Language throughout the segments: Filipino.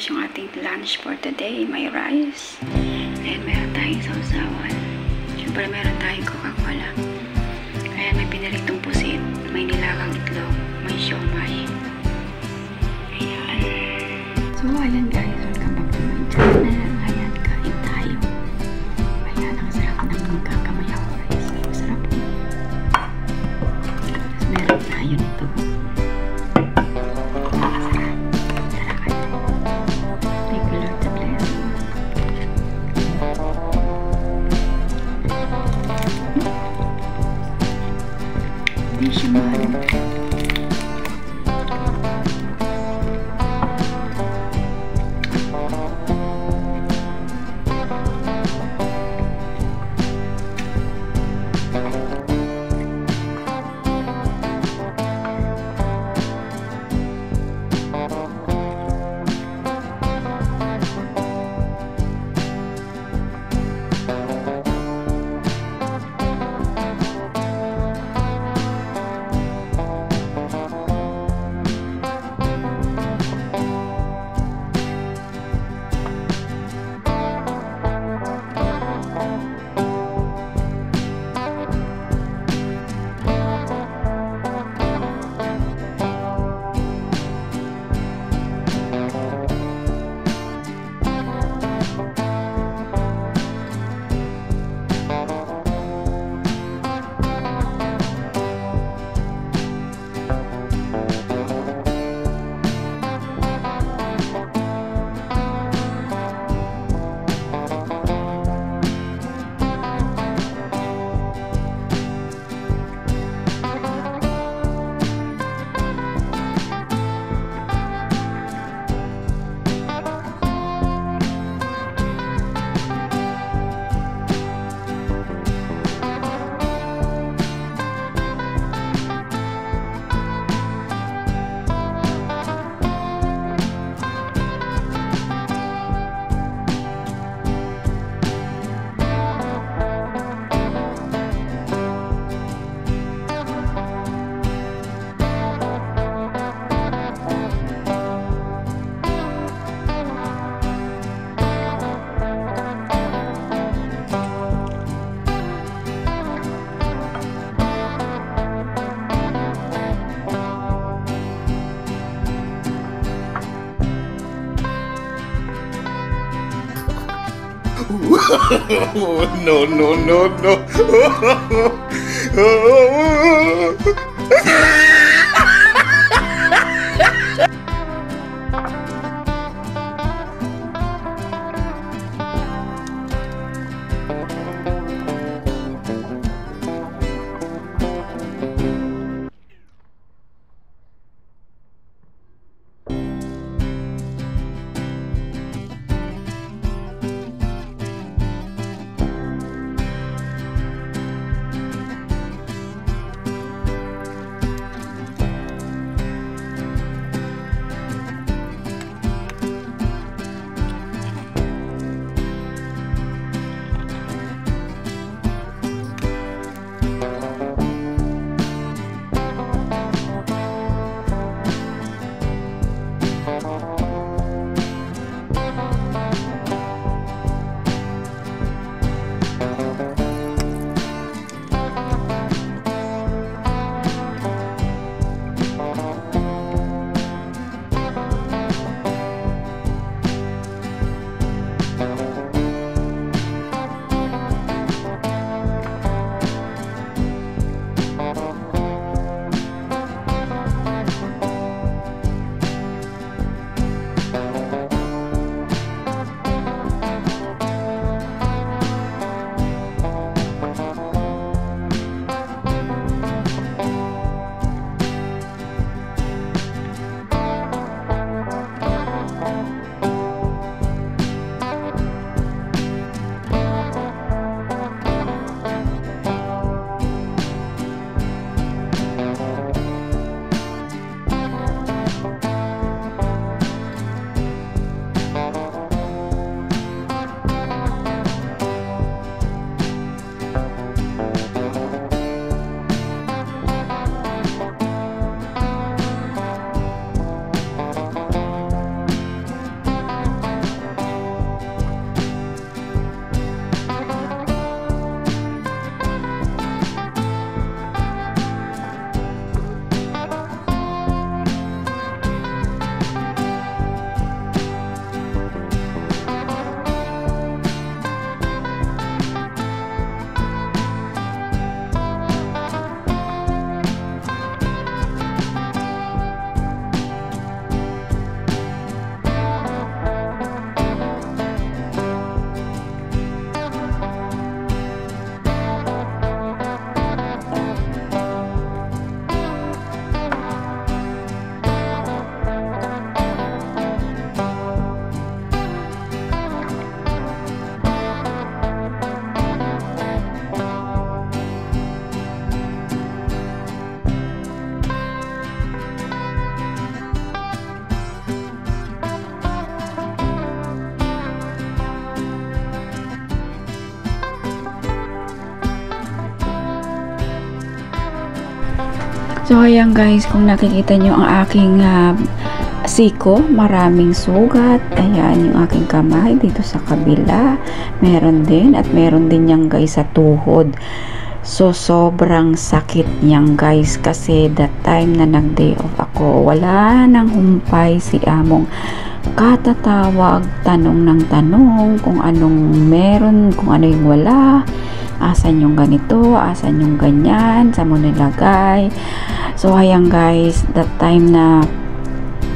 guys yung ating lunch for today. May rice. And meron tayong sausawan. Siyempre meron tayong Coca-Cola. Ayan, may pinaritong pusit. May nilagang itlog. May siomay. Ayan. So, ayan guys. Welcome back to my channel. Ayan, kain tayo. Ayan, ang sarap ng kakamayaw rice. Masarap po. Tapos meron tayo nito. Hindi siya mahal. No, no, no, no. So ayan guys, kung nakikita nyo ang aking siko, maraming sugat. Ayan yung aking kamay dito sa kabila, meron din, at meron din yan guys sa tuhod. So sobrang sakit niyang guys, kasi that time na nag day off ako, wala nang humpay si among, katatawag, tanong ng tanong kung anong meron, kung ano yung wala, asan yung ganito, asan yung ganyan, saan mo nilagay. So ayan guys, that time na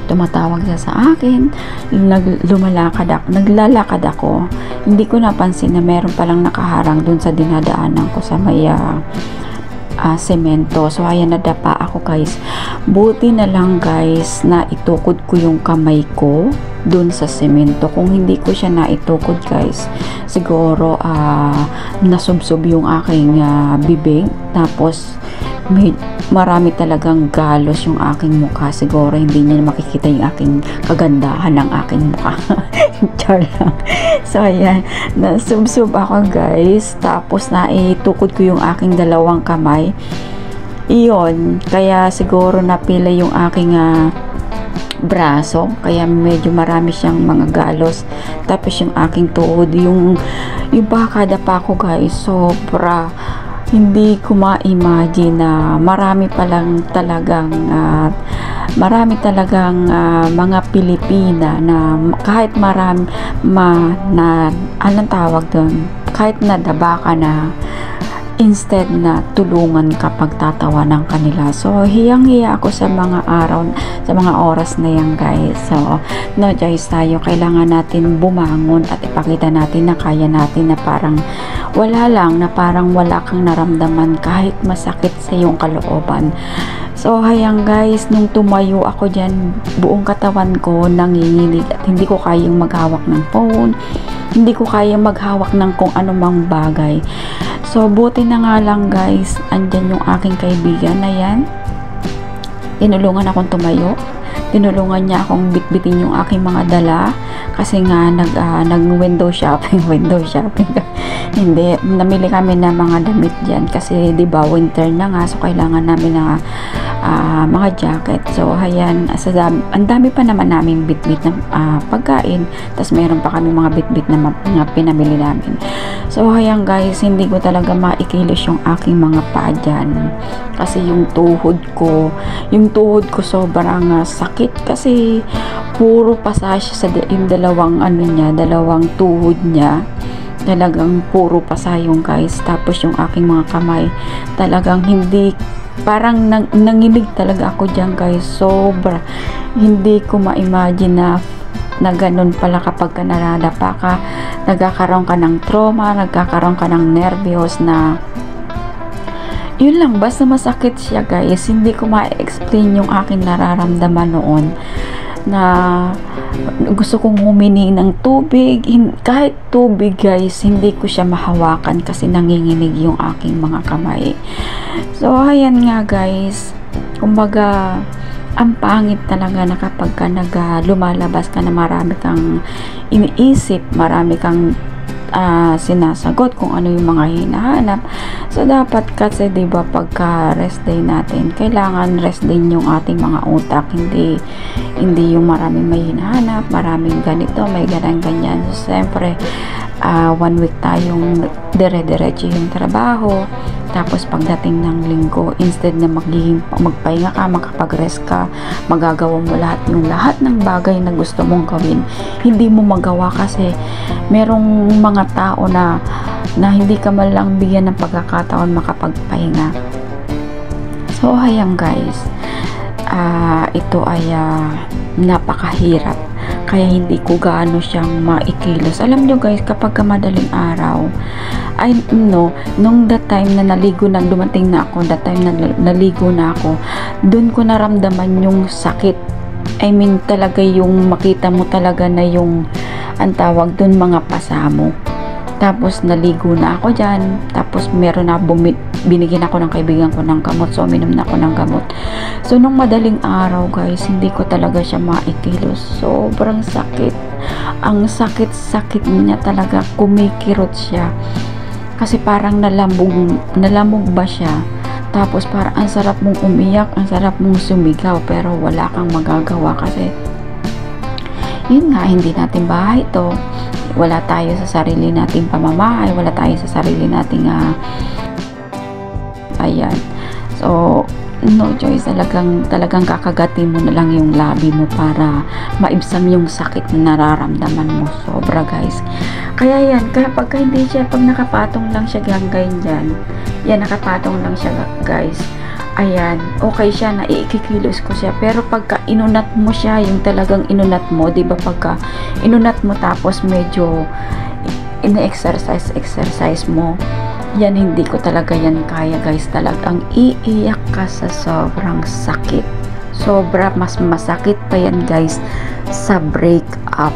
tumatawag siya sa akin, naglalakad ako, hindi ko napansin na meron palang nakaharang dun sa dinadaanan ko sa may semento. So ayan, nadapa ako guys. Buti na lang guys na itukod ko yung kamay ko dun sa semento. Kung hindi ko siya naitukod guys, siguro nasubsob yung aking bibig, tapos marami talagang galos yung aking mukha. Siguro hindi niya makikita yung aking kagandahan ng aking mukha. Char lang. So ayan, nasubsob ako guys, tapos naitukod ko yung aking dalawang kamay. Iyon, kaya siguro napila yung aking braso, kaya medyo marami siyang mga galos. Tapos yung aking tuhod, yung bakada pa ako guys, sobra, hindi ko ma-imagine na marami talagang mga Pilipina na kahit marami anong tawag doon, kahit nadaba ka na, instead na tulungan ka pagtatawanan kanila. So hiyang-hiya ako sa mga oras na yan guys. So no choice tayo, kailangan natin bumangon at ipakita natin na kaya natin, na parang wala lang, na parang wala kang naramdaman kahit masakit sa iyong kalooban. So hayang guys, nung tumayo ako dyan, buong katawan ko nanginginig at hindi ko kayang maghawak ng phone, hindi ko kayang maghawak ng kung anumang bagay. So buti na nga lang guys, andyan yung aking kaibigan na yan, tinulungan akong tumayo, tinulungan niya akong bitbitin yung aking mga dala, kasi nga nag window shopping hindi, namili kami ng mga damit dyan kasi 'di ba winter na nga, so kailangan namin ng mga jacket. So ayan, ang dami pa naman namin bitbit na pagkain, tas meron pa kami mga bitbit na mga pinamili namin. So ayan guys, hindi ko talaga maikilos yung aking mga paa dyan, kasi yung tuhod ko sobrang sakit, kasi puro pasasya sa yung dalawang tuhod niya, talagang puro pasayong guys. Tapos yung aking mga kamay, talagang hindi, parang nanginig talaga ako dyan guys, sobra. Hindi ko ma-imagine na ganun pala kapag naradapa ka, nagkakaroon ka ng trauma, nagkakaroon ka ng nervyos, na yun lang, basta masakit siya guys. Hindi ko ma-explain yung aking nararamdaman noon, na gusto kong humingi ng tubig, kahit tubig guys, hindi ko siya mahawakan kasi nanginginig yung aking mga kamay. So ayan nga guys, kumbaga ang pangit talaga na kapag ka lumalabas ka na marami kang iniisip, marami kang sinasagot kung ano yung mga hinahanap. So dapat kasi 'di ba, pagka rest day natin, kailangan rest din yung ating mga utak, hindi yung maraming may hinahanap, maraming ganito, may ganyan. So siyempre 1 week tayong dire-diretso yung trabaho, tapos pagdating ng linggo, instead na magpahinga ka, makapag-rest ka, magagawa mo lahat ng bagay na gusto mong gawin, hindi mo magawa kasi merong mga tao na hindi ka man lang bigyan ng pagkakataon makapagpahinga. So hayang guys, ito ay napakahirap, kaya hindi ko gaano siyang maikilos. Alam nyo guys, kapag madaling araw, nung that time na naligo na, dumating na ako, that time na naligo na ako, dun ko naramdaman yung sakit. I mean talaga, yung makita mo talaga na yung, ang tawag dun, mga pasa mo. Tapos naligo na ako dyan, tapos meron na binigyan ako ng kaibigan ko ng gamot, so uminom na ako ng gamot. So nung madaling araw guys, hindi ko talaga siya maikilos, sobrang sakit, ang sakit niya talaga, kumikirot siya, kasi parang nalamog ba siya, Tapos para ang sarap mong umiyak, ang sarap mong sumigaw, pero wala kang magagawa kasi yun nga, hindi natin bahay to. Wala tayo sa sarili nating pamamahay, wala tayo sa sarili nating ayan. So no choice, talagang kakagatin mo na lang yung labi mo para maibsan yung sakit na nararamdaman mo. Sobra guys. Kaya yan, pag hindi siya, pag nakapatong lang siya ganyan dyan, yan, nakapatong lang siya guys, ayan, okay siya, naikikilos ko siya. Pero pagka inunat mo siya, yung talagang inunat mo, diba, pagka inunat mo tapos medyo ina-exercise mo, yan, hindi ko talaga yan kaya guys. Talagang iiyak ka sa sobrang sakit. Sobra, mas masakit pa yan guys sa break up.